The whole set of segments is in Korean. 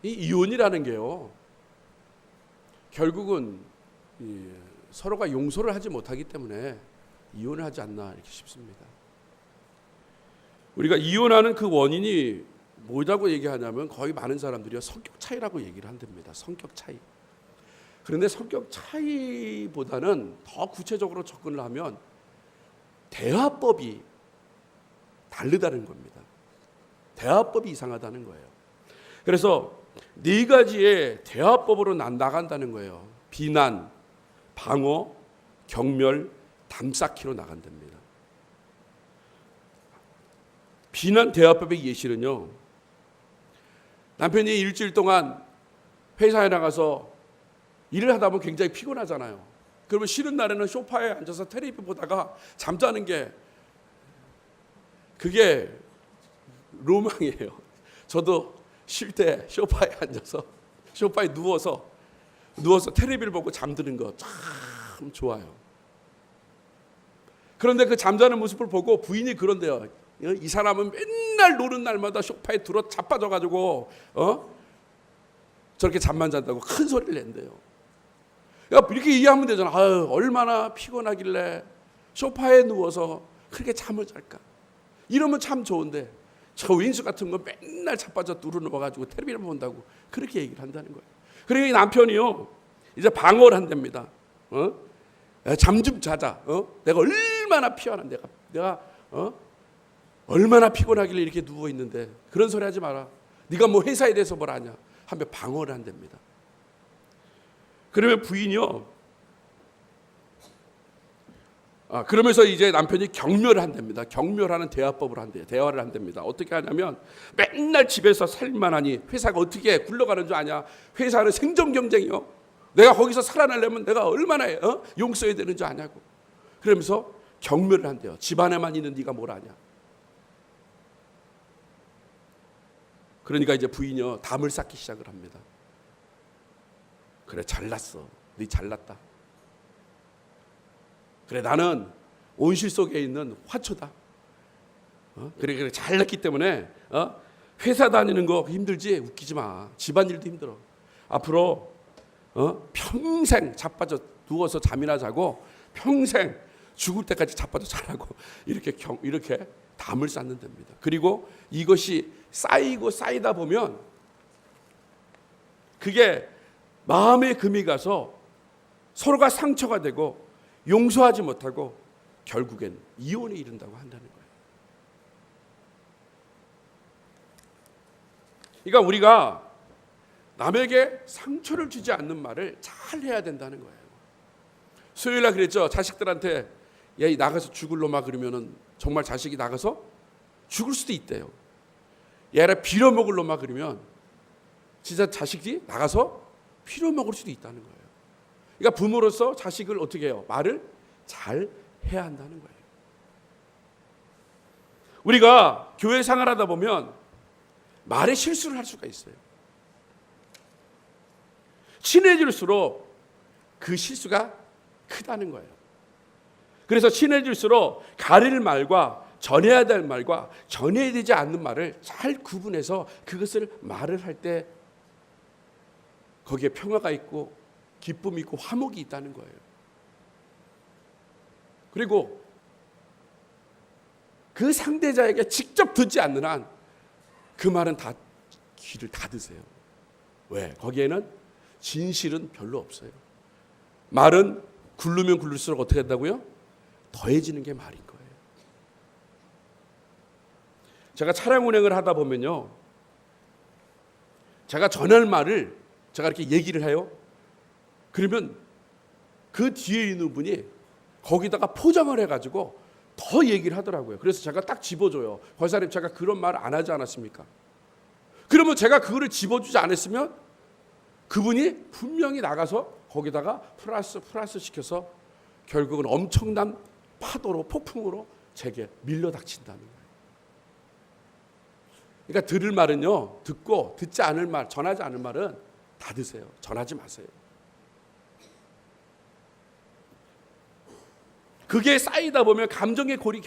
이 이혼이라는 게요, 결국은 서로가 용서를 하지 못하기 때문에 이혼을 하지 않나 이렇게 싶습니다. 우리가 이혼하는 그 원인이 뭐라고 얘기하냐면 거의 많은 사람들이 성격 차이라고 얘기를 한답니다. 성격 차이. 그런데 성격 차이보다는 더 구체적으로 접근을 하면 대화법이 다르다는 겁니다. 대화법이 이상하다는 거예요. 그래서 네 가지의 대화법으로 나간다는 거예요. 비난, 방어, 경멸, 담쌓기로 나간답니다. 비난 대화법의 예시는요, 남편이 일주일 동안 회사에 나가서 일을 하다 보면 굉장히 피곤하잖아요. 그러면 쉬는 날에는 소파에 앉아서 텔레비 보다가 잠자는 게 그게 로망이에요. 저도 쉴 때 소파에 앉아서 소파에 누워서 텔레비를 보고 잠드는 거 참 좋아요. 그런데 그 잠자는 모습을 보고 부인이 그런데요, 이 사람은 맨날 노는 날마다 소파에 들어 자빠져가지고 저렇게 잠만 잔다고 큰 소리를 낸대요. 이렇게 이해하면 되잖아. 아유, 얼마나 피곤하길래 소파에 누워서 그렇게 잠을 잘까. 이러면 참 좋은데 저 윈수 같은 거 맨날 자빠져 누워가지고 텔레비를 본다고 그렇게 얘기를 한다는 거예요. 그러니까 이 남편이요, 이제 방어를 한답니다. 잠 좀 자자. 내가 얼마나 피곤한 내가 얼마나 피곤하길래 이렇게 누워 있는데 그런 소리 하지 마라. 네가 뭐 회사에 대해서 뭘 아냐 하며 방어를 한답니다. 그러면 부인이요, 그러면서 이제 남편이 경멸을 한답니다. 경멸하는 대화법을 한대요. 대화를 한답니다. 어떻게 하냐면 맨날 집에서 살만하니 회사가 어떻게 굴러가는 줄 아냐. 회사는 생존 경쟁이요. 내가 거기서 살아나려면 내가 얼마나 용 써야 되는 줄 아냐고. 그러면서 경멸을 한대요. 집안에만 있는 네가 뭘 아냐. 그러니까 이제 부인이요, 담을 쌓기 시작을 합니다. 그래, 잘났어. 네 잘났다. 그래, 나는 온실 속에 있는 화초다. 그래 잘났기 때문에 회사 다니는 거 힘들지? 웃기지 마. 집안일도 힘들어. 앞으로 평생 자빠져 누워서 잠이나 자고 평생 죽을 때까지 자빠져 자라고 이렇게 담을 쌓는 됩니다. 그리고 이것이 쌓이고 쌓이다 보면 그게 마음의 금이 가서 서로가 상처가 되고 용서하지 못하고 결국엔 이혼에 이른다고 한다는 거예요. 그러니까 우리가 남에게 상처를 주지 않는 말을 잘 해야 된다는 거예요. 수요일날 그랬죠. 자식들한테 야, 나가서 죽을 놈아 그러면은 정말 자식이 나가서 죽을 수도 있대요. 얘라 빌어먹을 놈아 그러면 진짜 자식이 나가서 빌어먹을 수도 있다는 거예요. 그러니까 부모로서 자식을 어떻게 해요? 말을 잘 해야 한다는 거예요. 우리가 교회 생활하다 보면 말에 실수를 할 수가 있어요. 친해질수록 그 실수가 크다는 거예요. 그래서 친해질수록 가릴 말과 전해야 될 말과 전해야 되지 않는 말을 잘 구분해서 그것을 말을 할 때 거기에 평화가 있고 기쁨이 있고 화목이 있다는 거예요. 그리고 그 상대자에게 직접 듣지 않는 한 그 말은 다 귀를 닫으세요. 왜? 거기에는 진실은 별로 없어요. 말은 굴르면 굴를수록 어떻게 한다고요? 더해지는 게 말인 거예요. 제가 차량 운행을 하다 보면요, 제가 전할 말을 제가 이렇게 얘기를 해요. 그러면 그 뒤에 있는 분이 거기다가 포장을 해가지고 더 얘기를 하더라고요. 그래서 제가 딱 집어줘요. 권사님, 제가 그런 말 안 하지 않았습니까? 그러면 제가 그거를 집어주지 않았으면 그분이 분명히 나가서 거기다가 플러스 시켜서 결국은 엄청난 파도로 폭풍으로 제게 밀려닥친다는 거예요. 그러니까 들을 말은요, 듣고 듣지 않을 말, 전하지 않을 말은 닫으세요. 전하지 마세요. 그게 쌓이다 보면 감정의 골이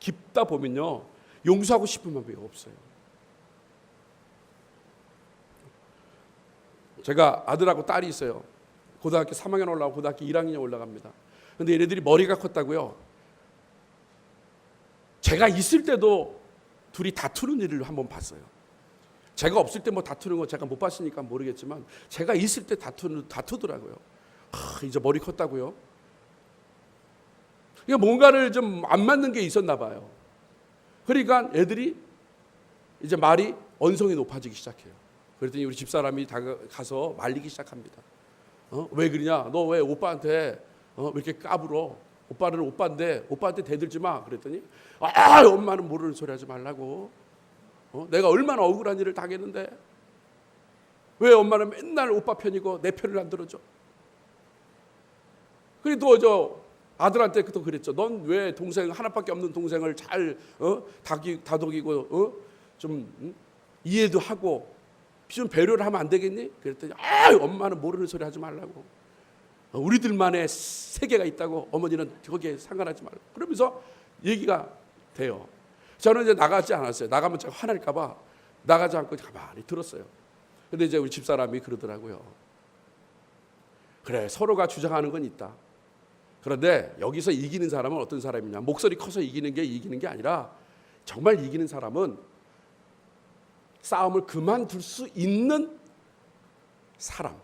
깊다 보면요, 용서하고 싶은 마음이 없어요. 제가 아들하고 딸이 있어요. 고등학교 3학년 올라가고 고등학교 1학년 올라갑니다. 근데 얘네들이 머리가 컸다고요. 제가 있을 때도 둘이 다투는 일을 한번 봤어요. 제가 없을 때 뭐 다투는 거 제가 못 봤으니까 모르겠지만 제가 있을 때 다투더라고요. 이제 머리 컸다고요. 그러니까 뭔가를 좀 안 맞는 게 있었나 봐요. 그러니까 애들이 이제 말이 언성이 높아지기 시작해요. 그랬더니 우리 집사람이 가서 말리기 시작합니다. 왜 그러냐? 너 왜 오빠한테 왜 이렇게 까불어? 오빠는 오빠인데 오빠한테 대들지 마. 그랬더니 엄마는 모르는 소리 하지 말라고. 내가 얼마나 억울한 일을 당했는데 왜 엄마는 맨날 오빠 편이고 내 편을 안 들어줘? 그리고 저 아들한테 또 그랬죠. 넌 왜 동생 하나밖에 없는 동생을 잘 다독이고 좀 이해도 하고 좀 배려를 하면 안 되겠니? 그랬더니 엄마는 모르는 소리 하지 말라고. 우리들만의 세계가 있다고. 어머니는 거기에 상관하지 말고. 그러면서 얘기가 돼요. 저는 이제 나가지 않았어요. 나가면 제가 화날까 봐 나가지 않고 가만히 들었어요. 근데 이제 우리 집사람이 그러더라고요. 그래, 서로가 주장하는 건 있다. 그런데 여기서 이기는 사람은 어떤 사람이냐? 목소리 커서 이기는 게 아니라 정말 이기는 사람은 싸움을 그만둘 수 있는 사람.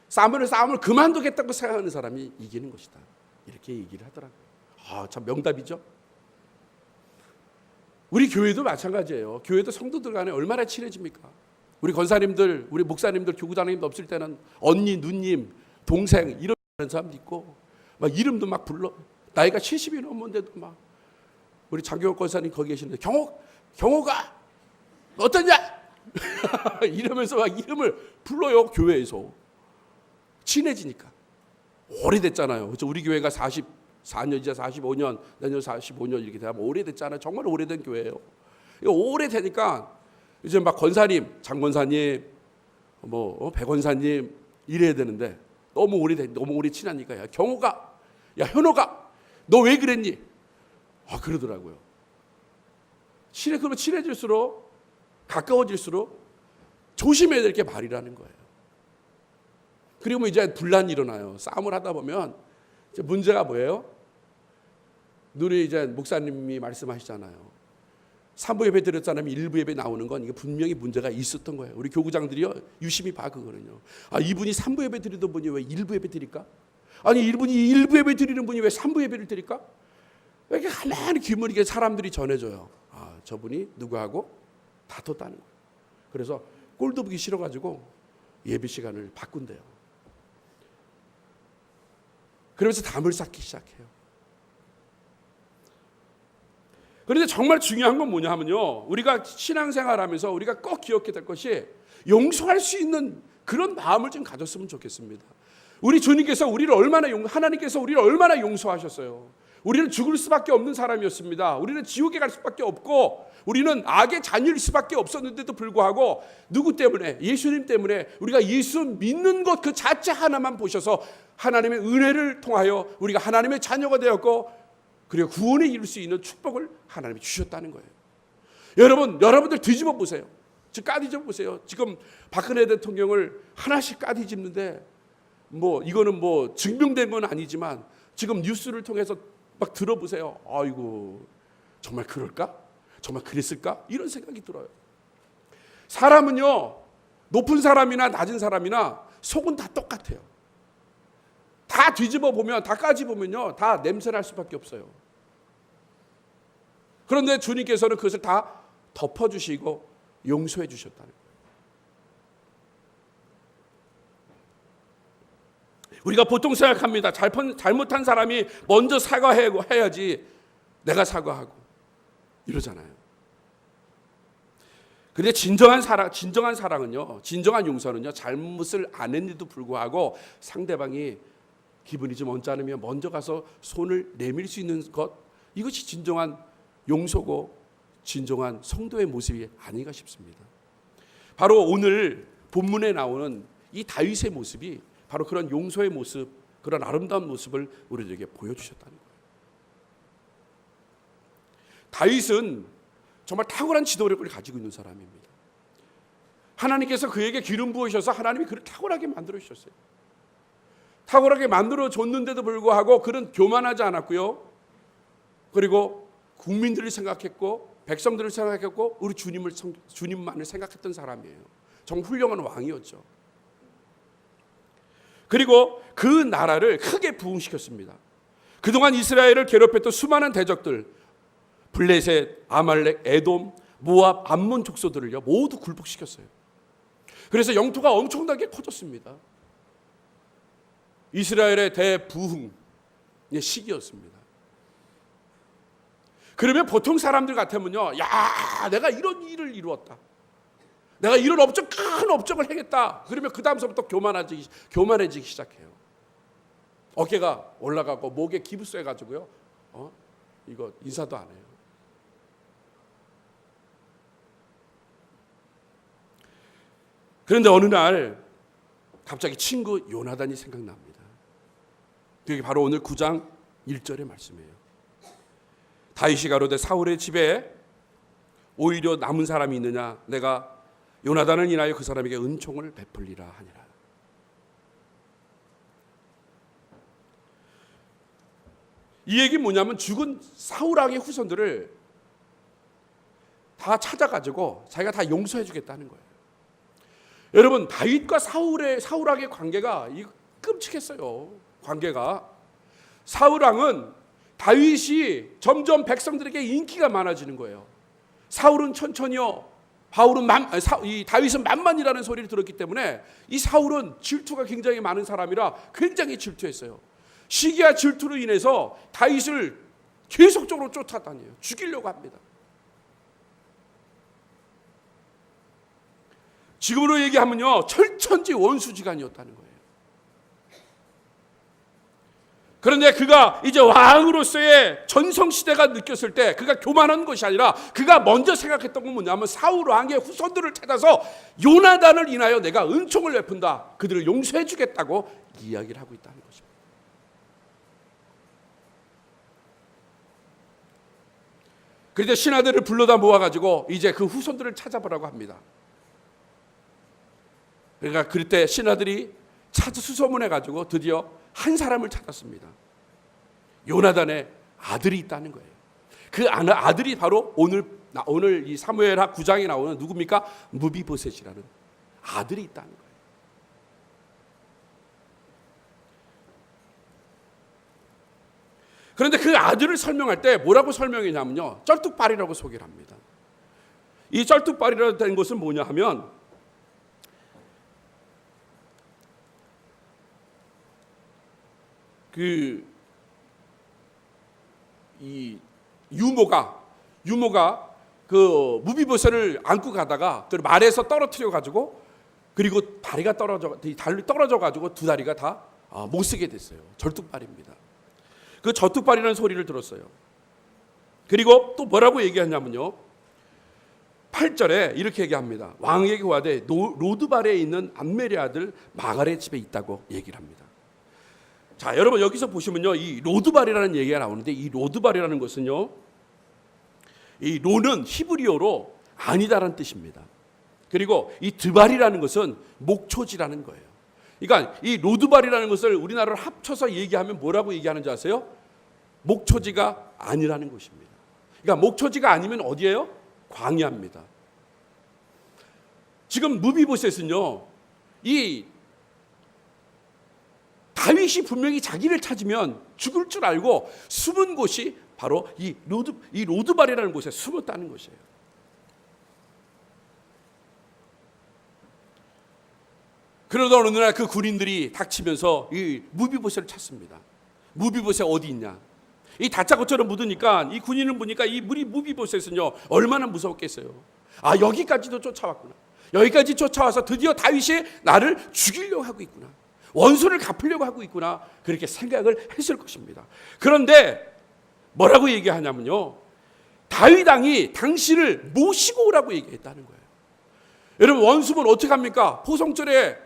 싸움을 그만두겠다고 생각하는 사람이 이기는 것이다. 이렇게 얘기를 하더라고요. 참 명답이죠. 우리 교회도 마찬가지예요. 교회도 성도들 간에 얼마나 친해집니까? 우리 권사님들, 우리 목사님들, 교구장님도 없을 때는 언니, 누님, 동생 이런 사람도 있고 막 이름도 막 불러. 나이가 70이 넘었는데도 막 우리 장경호 권사님 거기 계시는데 경호가 어떠냐? 이러면서 막 이름을 불러요. 교회에서. 친해지니까. 오래됐잖아요. 그렇죠? 우리 교회가 44년, 이제 45년, 내년 45년 이렇게 되면 오래됐잖아요. 정말 오래된 교회예요. 오래되니까 이제 막 권사님, 장권사님, 백원사님 이래야 되는데 너무 오래 친하니까 야 경호가, 야 현호가, 너 왜 그랬니? 그러더라고요. 그러면 친해질수록 가까워질수록 조심해야 될 게 말이라는 거예요. 그리고 이제 분란이 일어나요. 싸움을 하다 보면 이제 문제가 뭐예요? 우리 이제 목사님이 말씀하시잖아요. 3부 예배 드렸잖아요. 1부 예배 나오는 건 이게 분명히 문제가 있었던 거예요. 우리 교구장들이요 유심히 봐 그거는요. 이분이 3부 예배 드리던 분이 왜 1부 예배 드릴까? 아니 이분이 1부 예배 드리는 분이 왜 3부 예배를 드릴까? 왜 이렇게 가만히 귀물이게 사람들이 전해줘요. 저분이 누구하고 다퉜다는 거예요. 그래서 꼴도 보기 싫어가지고 예배 시간을 바꾼대요. 그러면서 담을 쌓기 시작해요. 그런데 정말 중요한 건 뭐냐 하면요. 우리가 신앙생활하면서 우리가 꼭 기억해야 될 것이 용서할 수 있는 그런 마음을 좀 가졌으면 좋겠습니다. 우리 주님께서 하나님께서 우리를 얼마나 용서하셨어요. 우리는 죽을 수밖에 없는 사람이었습니다. 우리는 지옥에 갈 수밖에 없고 우리는 악의 자녀일 수밖에 없었는데도 불구하고 누구 때문에? 예수님 때문에 우리가 예수 믿는 것 그 자체 하나만 보셔서 하나님의 은혜를 통하여 우리가 하나님의 자녀가 되었고 그리고 구원에 이룰 수 있는 축복을 하나님이 주셨다는 거예요. 여러분들 뒤집어 보세요. 까뒤집어 보세요. 지금 박근혜 대통령을 하나씩 까뒤집는데 이거는 증명된 건 아니지만 지금 뉴스를 통해서 막 들어보세요. 아이고 정말 그럴까? 정말 그랬을까? 이런 생각이 들어요. 사람은요 높은 사람이나 낮은 사람이나 속은 다 똑같아요. 다 뒤집어 보면 다 까집으면요 다 냄새날 수밖에 없어요. 그런데 주님께서는 그것을 다 덮어주시고 용서해 주셨다는 거예요. 우리가 보통 생각합니다. 잘못한 사람이 먼저 사과해야지 내가 사과하고 이러잖아요. 그런데 진정한 사랑은요, 진정한 용서는요, 잘못을 안 했는데도 불구하고 상대방이 기분이 좀 언짢으면 먼저 가서 손을 내밀 수 있는 것, 이것이 진정한 용서고 진정한 성도의 모습이 아닌가 싶습니다. 바로 오늘 본문에 나오는 이 다윗의 모습이 바로 그런 용서의 모습, 그런 아름다운 모습을 우리들에게 보여주셨다는 거예요. 다윗은 정말 탁월한 지도력을 가지고 있는 사람입니다. 하나님께서 그에게 기름 부으셔서 하나님이 그를 탁월하게 만들어 주셨어요. 탁월하게 만들어 줬는데도 불구하고 그는 교만하지 않았고요. 그리고 국민들을 생각했고 백성들을 생각했고 우리 주님만을 생각했던 사람이에요. 정말 훌륭한 왕이었죠. 그리고 그 나라를 크게 부흥시켰습니다. 그동안 이스라엘을 괴롭혔던 수많은 대적들, 블레셋, 아말렉, 에돔, 모압, 암몬 족속들을요 모두 굴복시켰어요. 그래서 영토가 엄청나게 커졌습니다. 이스라엘의 대부흥의 시기였습니다. 그러면 보통 사람들 같으면요, 야, 내가 이런 일을 이루었다. 내가 이런 큰 업적을 행했다. 그러면 그 다음서부터 교만해지기 시작해요. 어깨가 올라가고 목에 기부 쐬가지고요, 이거 인사도 안 해요. 그런데 어느 날 갑자기 친구 요나단이 생각납니다. 그게 바로 오늘 9장 1절의 말씀이에요. 다윗이 가로되 사울의 집에 오히려 남은 사람이 있느냐, 내가 요나단을 인하여 그 사람에게 은총을 베풀리라 하니라. 이 얘기 뭐냐면 죽은 사울 왕의 후손들을 다 찾아가지고 자기가 다 용서해 주겠다는 거예요. 여러분, 다윗과 사울 왕의 관계가 끔찍했어요. 관계가 사울 왕은 다윗이 점점 백성들에게 인기가 많아지는 거예요. 사울은 천천히요, 다윗은 만만이라는 소리를 들었기 때문에 이 사울은 질투가 굉장히 많은 사람이라 굉장히 질투했어요. 시기와 질투로 인해서 다윗을 계속적으로 쫓아다녀요. 죽이려고 합니다. 지금으로 얘기하면요, 철천지 원수지간이었다는 거예요. 그런데 그가 이제 왕으로서의 전성시대가 느꼈을 때 그가 교만한 것이 아니라 그가 먼저 생각했던 건 뭐냐면 사울 왕의 후손들을 찾아서 요나단을 인하여 내가 은총을 베푼다, 그들을 용서해 주겠다고 이야기를 하고 있다는 것입니다. 그런데 신하들을 불러다 모아가지고 이제 그 후손들을 찾아보라고 합니다. 그러니까 그때 신하들이 수소문해가지고 드디어 한 사람을 찾았습니다. 요나단의 아들이 있다는 거예요. 그 아들이 바로 오늘 이 사무엘하 9장에 나오는 누굽니까? 무비보셋이라는 아들이 있다는 거예요. 그런데 그 아들을 설명할 때 뭐라고 설명했냐면요, 쩔뚝발이라고 소개를 합니다. 이 쩔뚝발이라고 된 것은 뭐냐 하면 이 유모가 그 무비보셋을 안고 가다가 그 말에서 떨어뜨려 가지고 그리고 다리가 떨어져 가지고 두 다리가 다 못 쓰게 됐어요. 절뚝발입니다. 그 절뚝발이라는 소리를 들었어요. 그리고 또 뭐라고 얘기하냐면요, 8절에 이렇게 얘기합니다. 왕에게 구하되 로드발에 있는 암멜의 아들 마갈의 집에 있다고 얘기를 합니다. 자, 여러분 여기서 보시면요, 이 로드발이라는 얘기가 나오는데 이 로드발이라는 것은요, 이 로는 히브리어로 아니다라는 뜻입니다. 그리고 이 드발이라는 것은 목초지라는 거예요. 그러니까 이 로드발이라는 것을 우리나라로 합쳐서 얘기하면 뭐라고 얘기하는지 아세요? 목초지가 아니라는 것입니다. 그러니까 목초지가 아니면 어디예요? 광야입니다. 지금 무비보셋은요, 이 다윗이 분명히 자기를 찾으면 죽을 줄 알고 숨은 곳이 바로 이 로드발이라는 곳에 숨었다는 것이에요. 그러다 어느 날 그 군인들이 닥치면서 이 무비보셋을 찾습니다. 무비보셋 어디 있냐? 이 다짜고처럼 묻으니까 이 군인을 보니까 이 무비보셋은요 얼마나 무서웠겠어요. 아, 여기까지도 쫓아왔구나. 여기까지 쫓아와서 드디어 다윗이 나를 죽이려고 하고 있구나. 원수를 갚으려고 하고 있구나. 그렇게 생각을 했을 것입니다. 그런데 뭐라고 얘기하냐면요, 다윗 왕이 당신을 모시고 오라고 얘기했다는 거예요. 여러분, 원수는 어떻게 합니까? 포성절에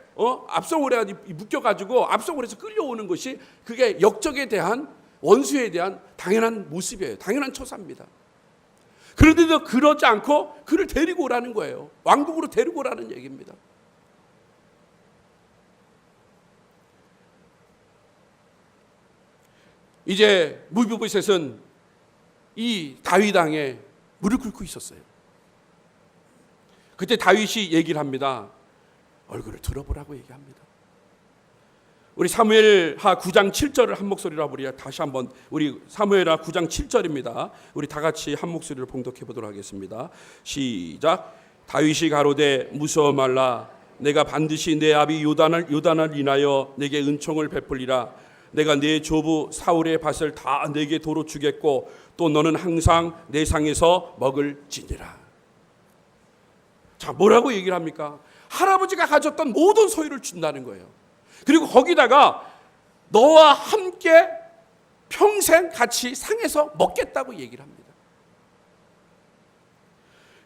압송오래 묶여가지고 압송오래에서 끌려오는 것이 그게 역적에 대한, 원수에 대한 당연한 모습이에요. 당연한 처사입니다. 그런데도 그러지 않고 그를 데리고 오라는 거예요. 왕궁으로 데리고 오라는 얘기입니다. 이제 무비보셋은 이 다윗 왕에 무릎 꿇고 있었어요. 그때 다윗이 얘기를 합니다. 얼굴을 들어보라고 얘기합니다. 우리 사무엘하 9장 7절을 한 목소리로 우리 다시 한번 우리 사무엘하 9장 7절입니다. 우리 다 같이 한 목소리로 봉독해 보도록 하겠습니다. 시작. 다윗이 가로되 무서워 말라. 내가 반드시 내 아비 요단을 인하여 내게 은총을 베풀리라. 내가 내 조부 사울의 밭을 다 내게 도로 주겠고 또 너는 항상 내 상에서 먹을지니라. 자, 뭐라고 얘기를 합니까? 할아버지가 가졌던 모든 소유를 준다는 거예요. 그리고 거기다가 너와 함께 평생 같이 상에서 먹겠다고 얘기를 합니다.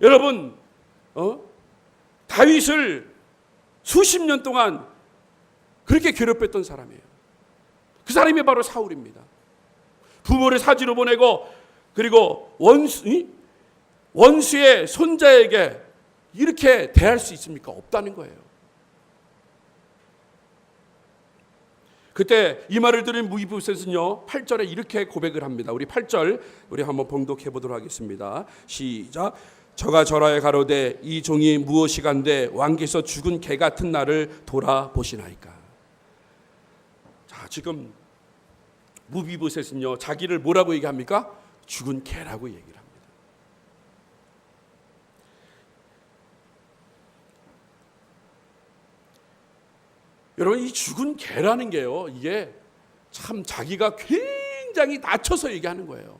여러분, 다윗을 수십 년 동안 그렇게 괴롭혔던 사람이에요. 그 사람이 바로 사울입니다. 부모를 사지로 보내고 그리고 원수의 손자에게 이렇게 대할 수 있습니까? 없다는 거예요. 그때 이 말을 들은 무비보셋은요 8절에 이렇게 고백을 합니다. 우리 8절 우리 한번 봉독해 보도록 하겠습니다. 시작. 저가 절하에 가로되 이 종이 무엇이간데 왕께서 죽은 개 같은 나를 돌아보시나이까. 자, 지금 무비보셋은요 자기를 뭐라고 얘기합니까? 죽은 개라고 얘기를 합니다. 여러분, 이 죽은 개라는 게요, 이게 참 자기가 굉장히 낮춰서 얘기하는 거예요.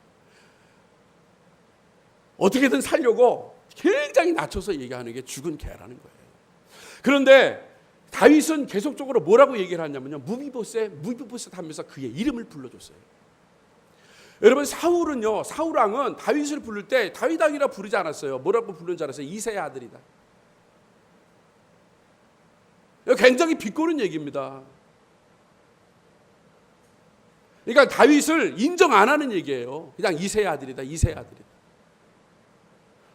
어떻게든 살려고 굉장히 낮춰서 얘기하는 게 죽은 개라는 거예요. 그런데 다윗은 계속적으로 뭐라고 얘기를 하냐면요, 무비보셋 하면서 그의 이름을 불러줬어요. 여러분, 사울 왕은 다윗을 부를 때 다윗 왕이라 부르지 않았어요. 뭐라고 부르는 줄 알았어요? 이새의 아들이다. 굉장히 비꼬는 얘기입니다. 그러니까 다윗을 인정 안 하는 얘기예요. 그냥 이새의 아들이다, 이새의 아들이다.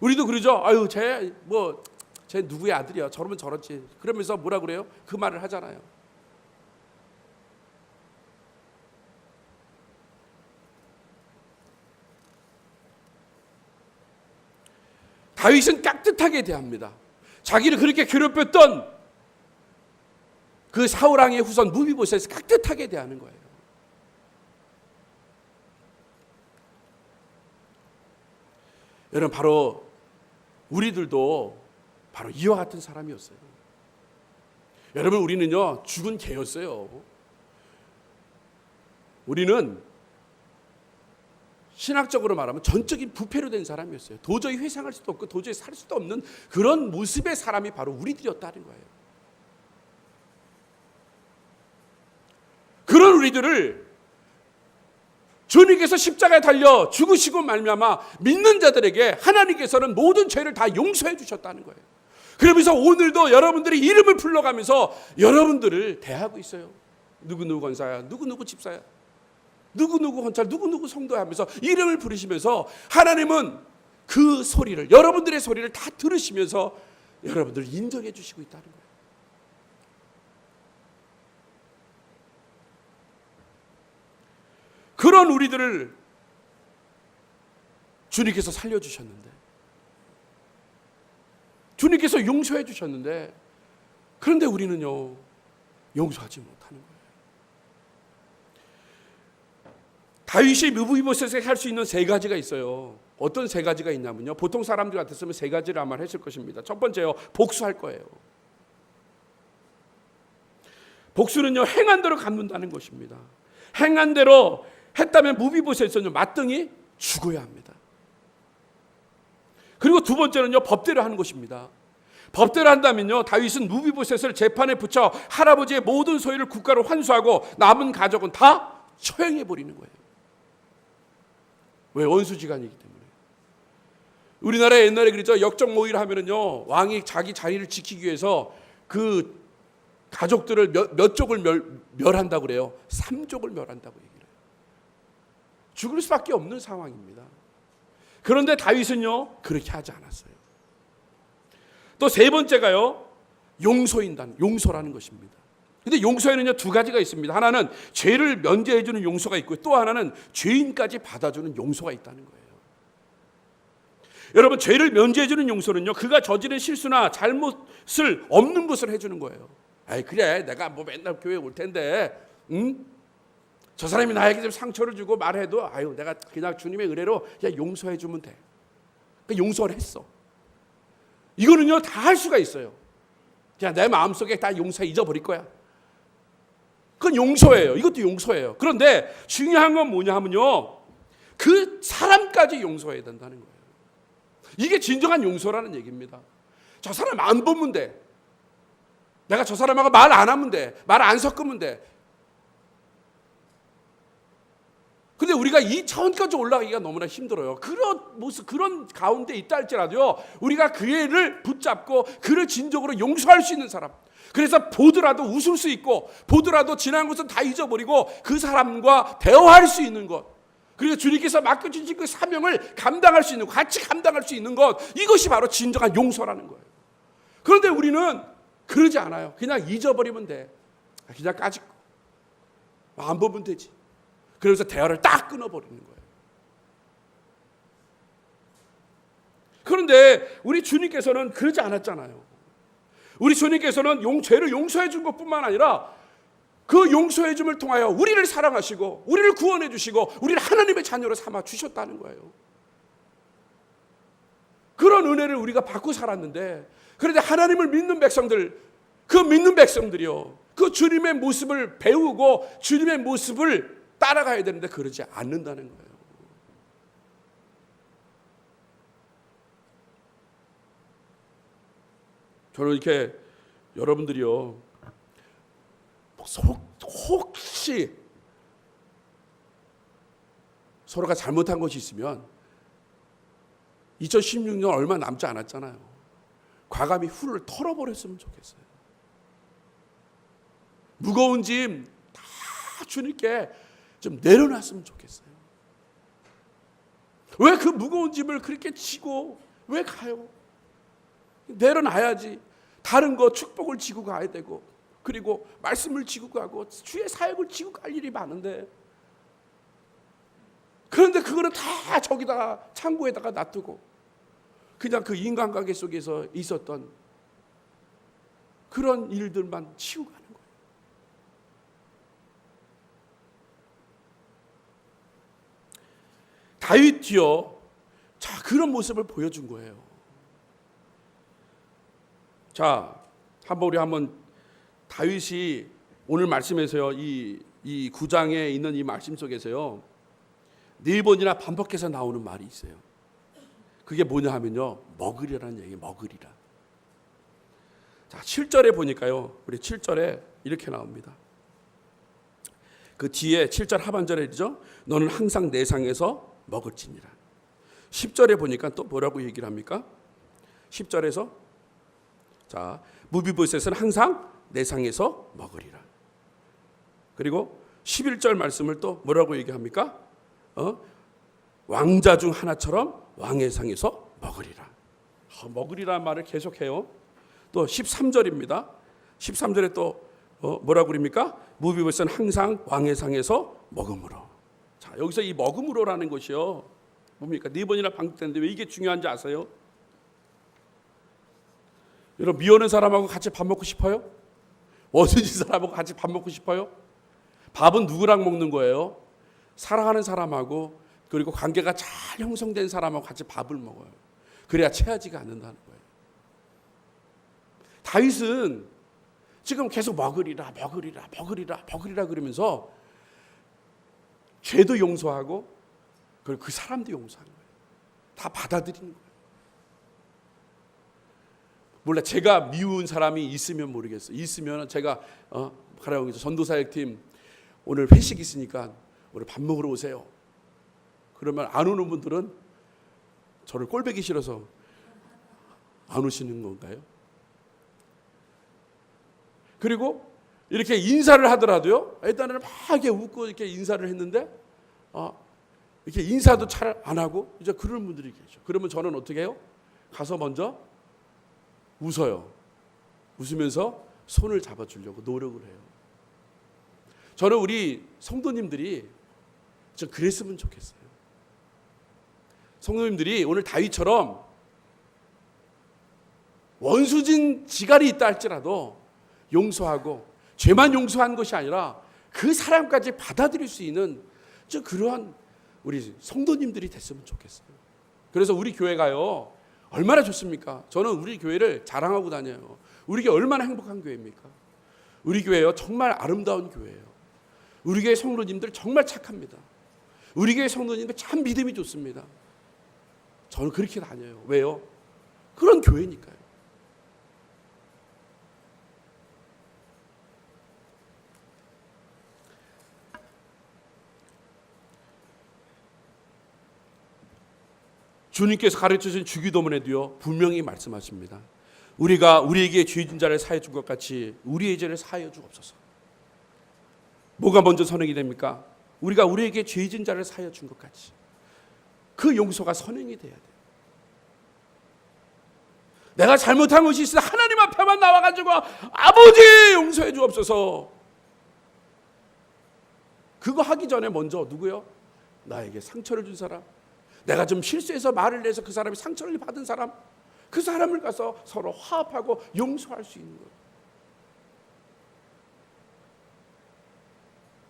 우리도 그러죠. 아유, 쟤 누구의 아들이야? 저러면 저렇지. 그러면서 뭐라 그래요? 그 말을 하잖아요. 다윗은 깍듯하게 대합니다. 자기를 그렇게 괴롭혔던 그 사울왕의 후손 무비보셋을 깍듯하게 대하는 거예요. 여러분, 바로 우리들도 바로 이와 같은 사람이었어요. 여러분, 우리는요 죽은 개였어요. 우리는 신학적으로 말하면 전적인 부패로 된 사람이었어요. 도저히 회상할 수도 없고 도저히 살 수도 없는 그런 모습의 사람이 바로 우리들이었다는 거예요. 그런 우리들을 주님께서 십자가에 달려 죽으시고 말미암아 믿는 자들에게 하나님께서는 모든 죄를 다 용서해 주셨다는 거예요. 그러면서 오늘도 여러분들이 이름을 불러가면서 여러분들을 대하고 있어요. 누구누구 권사야, 누구누구 집사야, 누구누구 헌찰, 누구누구 성도야 하면서 이름을 부르시면서 하나님은 그 소리를, 여러분들의 소리를 다 들으시면서 여러분들을 인정해 주시고 있다는 거예요. 그런 우리들을 주님께서 살려주셨는데, 주님께서 용서해 주셨는데, 그런데 우리는요 용서하지 못하는 거예요. 다윗이 무비보셋에게 할 수 있는 세 가지가 있어요. 어떤 세 가지가 있냐면요, 보통 사람들 같았으면 세 가지를 아마 했을 것입니다. 첫 번째요, 복수할 거예요. 복수는요 행한 대로 갚는다는 것입니다. 행한 대로 했다면 무비보셋은 맞등이 죽어야 합니다. 그리고 두 번째는요 법대로 하는 것입니다. 법대로 한다면요 다윗은 무비보셋을 재판에 붙여 할아버지의 모든 소유를 국가로 환수하고 남은 가족은 다 처형해 버리는 거예요. 왜? 원수지간이기 때문에. 우리나라에 옛날에 그랬죠. 역적모의를 하면은요 왕이 자기 자리를 지키기 위해서 그 가족들을 몇 족을 멸한다고 그래요. 3족을 멸한다고 얘기해요. 죽을 수밖에 없는 상황입니다. 그런데 다윗은요 그렇게 하지 않았어요. 또 세 번째가요 용서라는 것입니다. 근데 용서에는요 두 가지가 있습니다. 하나는 죄를 면제해 주는 용서가 있고 또 하나는 죄인까지 받아주는 용서가 있다는 거예요. 여러분, 죄를 면제해 주는 용서는요 그가 저지른 실수나 잘못을 없는 것을 해주는 거예요. 아이 그래 내가 뭐 맨날 교회 올 텐데 저 사람이 나에게 좀 상처를 주고 말해도 아유 내가 그냥 주님의 은혜로 그냥 용서해 주면 돼. 그러니까 용서를 했어. 이거는요 다 할 수가 있어요. 그냥 내 마음속에 다 용서해 잊어버릴 거야. 그건 용서예요. 이것도 용서예요. 그런데 중요한 건 뭐냐 하면요 그 사람까지 용서해야 된다는 거예요. 이게 진정한 용서라는 얘기입니다. 저 사람 안 보면 돼. 내가 저 사람하고 말 안 하면 돼. 말 안 섞으면 돼. 근데 우리가 이 차원까지 올라가기가 너무나 힘들어요. 그런 모습, 그런 가운데 있다 할지라도요, 우리가 그 애를 붙잡고 그를 진정으로 용서할 수 있는 사람. 그래서 보더라도 웃을 수 있고, 보더라도 지난 것은 다 잊어버리고 그 사람과 대화할 수 있는 것. 그리고 주님께서 맡겨주신 그 사명을 감당할 수 있는 것, 같이 감당할 수 있는 것. 이것이 바로 진정한 용서라는 거예요. 그런데 우리는 그러지 않아요. 그냥 잊어버리면 돼. 그냥 까짓거. 안 보면 되지. 그래서 대화를 딱 끊어버리는 거예요. 그런데 우리 주님께서는 그러지 않았잖아요. 우리 주님께서는 죄를 용서해 준 것뿐만 아니라 그 용서해 줌을 통하여 우리를 사랑하시고 우리를 구원해 주시고 우리를 하나님의 자녀로 삼아 주셨다는 거예요. 그런 은혜를 우리가 받고 살았는데, 그런데 하나님을 믿는 백성들, 그 믿는 백성들이요 그 주님의 모습을 배우고 주님의 모습을 따라가야 되는데 그러지 않는다는 거예요. 저는 이렇게 여러분들이요 혹시 서로가 잘못한 것이 있으면 2016년 얼마 남지 않았잖아요. 과감히 후를 털어버렸으면 좋겠어요. 무거운 짐 다 주님께 좀 내려놨으면 좋겠어요. 왜 그 무거운 짐을 그렇게 지고 왜 가요? 내려놔야지. 다른 거 축복을 지고 가야 되고, 그리고 말씀을 지고 가고 주의 사역을 지고 갈 일이 많은데, 그런데 그거는 다 저기다가 창고에다가 놔두고 그냥 그 인간관계 속에서 있었던 그런 일들만 치고 가는 거예요. 다윗이요 자 그런 모습을 보여준 거예요. 자 한번 다윗이 오늘 말씀에서요 이 9장에 있는 이 말씀 속에서요 4번이나 반복해서 나오는 말이 있어요. 그게 뭐냐 하면요 먹으리라는 얘기예요. 먹으리라. 자 7절에 보니까요 우리 7절에 이렇게 나옵니다. 그 뒤에 7절 하반절에죠 너는 항상 내 상에서 먹을지니라. 10절에 보니까 또 뭐라고 얘기를 합니까? 10절에서 자 무비보셋은 항상 내 상에서 먹으리라. 그리고 11절 말씀을 또 뭐라고 얘기합니까? 왕자 중 하나처럼 왕의 상에서 먹으리라. 먹으리라는 말을 계속해요. 또 13절입니다. 13절에 또 뭐라고 그럽니까? 무비보셋은 항상 왕의 상에서 먹음으로. 자 여기서 이 먹음으로라는 것이요 뭡니까? 4번이나 반복되는데 왜 이게 중요한지 아세요? 여러분 미워하는 사람하고 같이 밥 먹고 싶어요? 원수진 사람하고 같이 밥 먹고 싶어요? 밥은 누구랑 먹는 거예요? 사랑하는 사람하고 그리고 관계가 잘 형성된 사람하고 같이 밥을 먹어요. 그래야 체하지가 않는다는 거예요. 다윗은 지금 계속 먹으리라 그러면서 죄도 용서하고 그리고 그 사람도 용서하는 거예요. 다 받아들이는 거예요. 몰라 제가 미운 사람이 있으면 모르겠어요. 있으면 제가 가라오면서 전도사역팀 오늘 회식 있으니까 오늘 밥 먹으러 오세요. 그러면 안 오는 분들은 저를 꼴보기 싫어서 안 오시는 건가요? 그리고 이렇게 인사를 하더라도요 일단은 막 이렇게 웃고 이렇게 인사를 했는데 이렇게 인사도 잘 안 하고 이제 그런 분들이 계셔. 그러면 저는 어떻게 해요? 가서 먼저 웃어요. 웃으면서 손을 잡아주려고 노력을 해요. 저는 우리 성도님들이 좀 그랬으면 좋겠어요. 성도님들이 오늘 다윗처럼 원수진 지갈이 있다 할지라도 용서하고 죄만 용서한 것이 아니라 그 사람까지 받아들일 수 있는 그러한 우리 성도님들이 됐으면 좋겠어요. 그래서 우리 교회가요 얼마나 좋습니까? 저는 우리 교회를 자랑하고 다녀요. 우리 교회 얼마나 행복한 교회입니까? 우리 교회요 정말 아름다운 교회예요. 우리 교회 성도님들 정말 착합니다. 우리 교회 성도님들 참 믿음이 좋습니다. 저는 그렇게 다녀요. 왜요? 그런 교회니까요. 주님께서 가르쳐주신 주기도문에도요 분명히 말씀하십니다. 우리가 우리에게 죄진 자를 사하여 준 것 같이 우리의 죄를 사하여 주옵소서. 뭐가 먼저 선행이 됩니까? 우리가 우리에게 죄진 자를 사하여 준 것 같이 그 용서가 선행이 돼야 돼요. 내가 잘못한 것이 있어 하나님 앞에만 나와가지고 아버지 용서해 주옵소서. 그거 하기 전에 먼저 누구요? 나에게 상처를 준 사람, 내가 좀 실수해서 말을 내서 그 사람이 상처를 받은 사람, 그 사람을 가서 서로 화합하고 용서할 수 있는 거예요.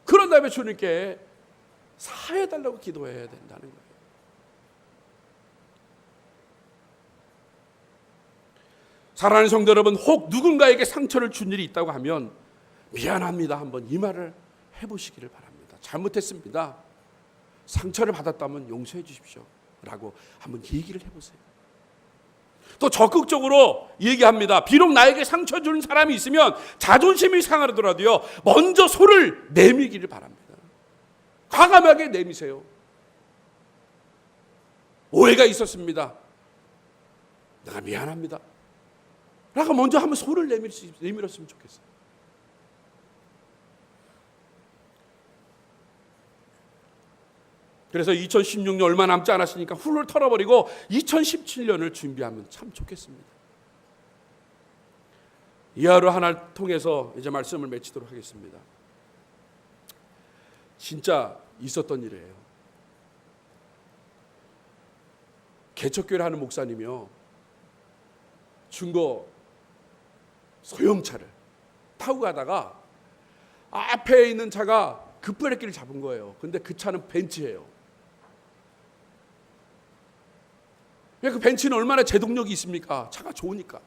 그런 다음에 주님께 사해달라고 기도해야 된다는 거예요. 사랑하는 성도 여러분, 혹 누군가에게 상처를 준 일이 있다고 하면 미안합니다 한번 이 말을 해보시기를 바랍니다. 잘못했습니다. 상처를 받았다면 용서해 주십시오 라고 한번 얘기를 해보세요. 또 적극적으로 얘기합니다. 비록 나에게 상처 주는 사람이 있으면 자존심이 상하더라도요 먼저 손을 내밀기를 바랍니다. 과감하게 내미세요. 오해가 있었습니다. 내가 미안합니다 라고 먼저 한번 손을 내밀었으면 좋겠어요. 그래서 2016년 얼마 남지 않았으니까 훌훌 털어버리고 2017년을 준비하면 참 좋겠습니다. 이 하루 하나를 통해서 이제 말씀을 맺히도록 하겠습니다. 진짜 있었던 일이에요. 개척교회를 하는 목사님이요 중고 소형차를 타고 가다가 앞에 있는 차가 급브레이크를 잡은 거예요. 근데 그 차는 벤츠예요. 그 벤츠는 얼마나 제동력이 있습니까? 차가 좋으니까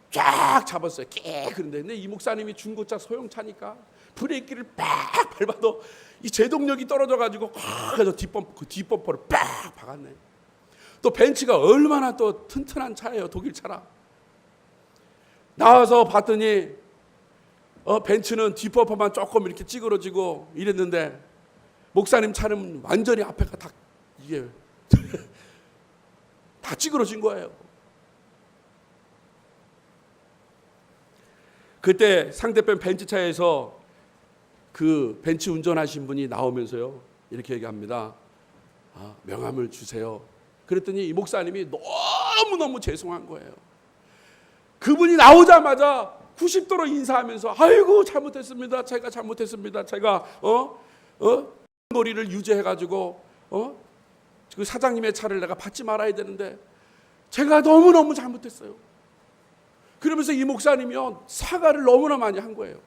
쫙 잡았어요. 그런데 이 목사님이 중고차 소형차니까 브레이크를 빡 밟아도 이 제동력이 떨어져가지고 그래서 뒷범퍼를 빡 박았네. 또 벤츠가 얼마나 또 튼튼한 차예요. 독일 차라. 나와서 봤더니 벤츠는 뒷범퍼만 조금 이렇게 찌그러지고 이랬는데 목사님 차는 완전히 앞에가 다 이게 다 찌그러진 거예요. 그때 상대편 벤츠차에서 그 벤츠 운전하신 분이 나오면서요 이렇게 얘기합니다. 명함을 주세요. 그랬더니 이 목사님이 너무너무 죄송한 거예요. 그분이 나오자마자 90도로 인사하면서 아이고 잘못했습니다. 제가 잘못했습니다. 제가 거리를 유지해가지고 그 사장님의 차를 내가 받지 말아야 되는데 제가 너무너무 잘못했어요. 그러면서 이 목사님이요 사과를 너무나 많이 한 거예요.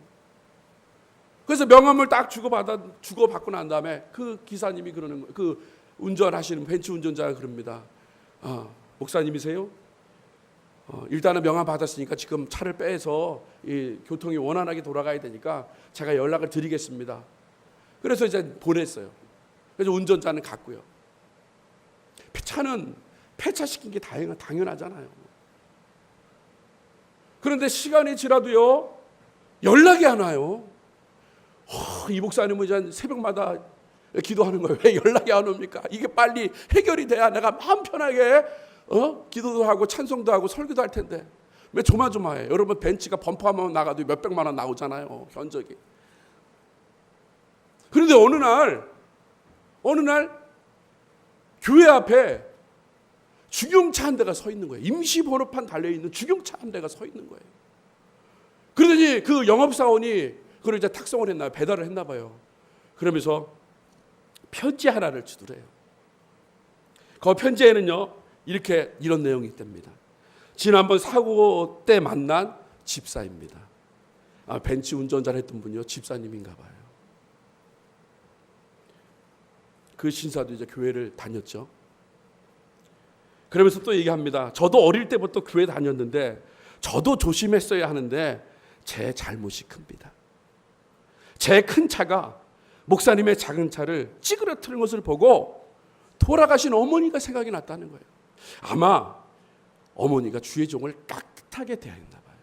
그래서 명함을 딱 주고받고 난 다음에 그 기사님이 그러는 거예요. 그 운전하시는 벤츠 운전자가 그럽니다. 목사님이세요? 일단은 명함 받았으니까 지금 차를 빼서 이 교통이 원활하게 돌아가야 되니까 제가 연락을 드리겠습니다. 그래서 이제 보냈어요. 그래서 운전자는 갔고요. 차는 폐차시킨 게 당연하잖아요. 그런데 시간이 지나도요 연락이 안 와요. 이 목사님은 이제 새벽마다 기도하는 거예요. 왜 연락이 안 옵니까? 이게 빨리 해결이 돼야 내가 마음 편하게 기도도 하고 찬송도 하고 설교도 할 텐데 왜 조마조마해? 여러분 벤츠가 범퍼만 나가도 몇백만 원 나오잖아요. 견적이. 그런데 어느 날 교회 앞에 주경차 한 대가 서 있는 거예요. 임시 번호판 달려있는 주경차 한 대가 서 있는 거예요. 그러더니 그 영업사원이 그걸 이제 탁송을 했나 봐요. 배달을 했나 봐요. 그러면서 편지 하나를 주더래요. 그 편지에는요, 이런 내용이 있답니다. 지난번 사고 때 만난 집사입니다. 벤츠 운전자를 했던 분이요, 집사님인가 봐요. 그 신사도 이제 교회를 다녔죠. 그러면서 또 얘기합니다. 저도 어릴 때부터 교회 다녔는데 저도 조심했어야 하는데 제 잘못이 큽니다. 제 큰 차가 목사님의 작은 차를 찌그러뜨린 것을 보고 돌아가신 어머니가 생각이 났다는 거예요. 아마 어머니가 주의 종을 깍듯하게 대했나 봐요.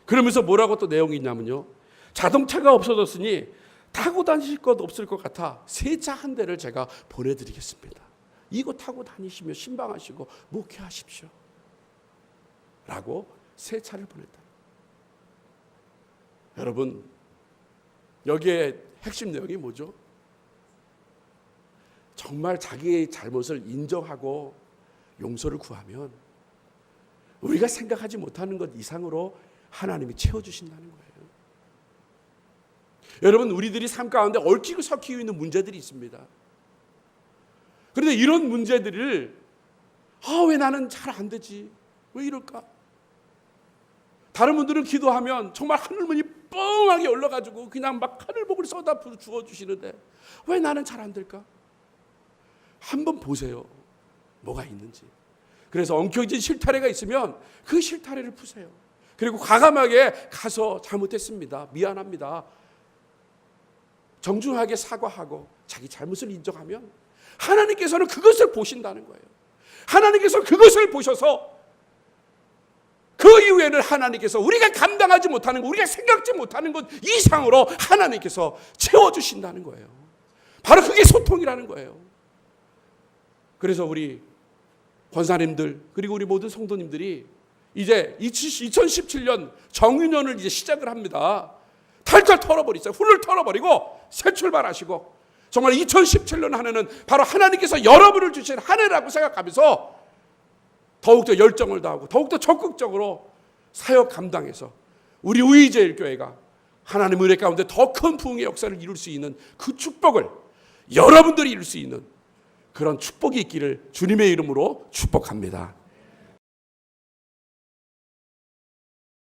그러면서 뭐라고 또 내용이 있냐면요, 자동차가 없어졌으니 타고 다니실 것 없을 것 같아 새 차 한 대를 제가 보내드리겠습니다. 이거 타고 다니시며 신방하시고 목회하십시오 라고 새 차를 보냈다. 여러분, 여기에 핵심 내용이 뭐죠? 정말 자기의 잘못을 인정하고 용서를 구하면 우리가 생각하지 못하는 것 이상으로 하나님이 채워주신다는 거예요. 여러분, 우리들이 삶 가운데 얽히고 섞이고 있는 문제들이 있습니다. 그런데 이런 문제들을 왜 나는 잘 안 되지? 왜 이럴까? 다른 분들은 기도하면 정말 하늘문이 뻥하게 열려가지고 그냥 막 하늘복을 쏟아 주어주시는데 왜 나는 잘 안 될까? 한번 보세요. 뭐가 있는지. 그래서 엉켜진 실타래가 있으면 그 실타래를 푸세요. 그리고 과감하게 가서 잘못했습니다. 미안합니다. 정중하게 사과하고 자기 잘못을 인정하면 하나님께서는 그것을 보신다는 거예요. 하나님께서 그것을 보셔서 그 이후에는 하나님께서 우리가 감당하지 못하는 것, 우리가 생각지 못하는 것 이상으로 하나님께서 채워주신다는 거예요. 바로 그게 소통이라는 거예요. 그래서 우리 권사님들 그리고 우리 모든 성도님들이 이제 2017년 정유년을 이제 시작을 합니다. 탈탈 털어버리세요. 훌을 털어버리고 새 출발하시고 정말 2017년 한 해는 바로 하나님께서 여러분을 주신 한 해라고 생각하면서 더욱더 열정을 다하고 더욱더 적극적으로 사역 감당해서 우리 우이제일교회가 하나님의 은혜 가운데 더 큰 부흥의 역사를 이룰 수 있는 그 축복을 여러분들이 이룰 수 있는 그런 축복이 있기를 주님의 이름으로 축복합니다.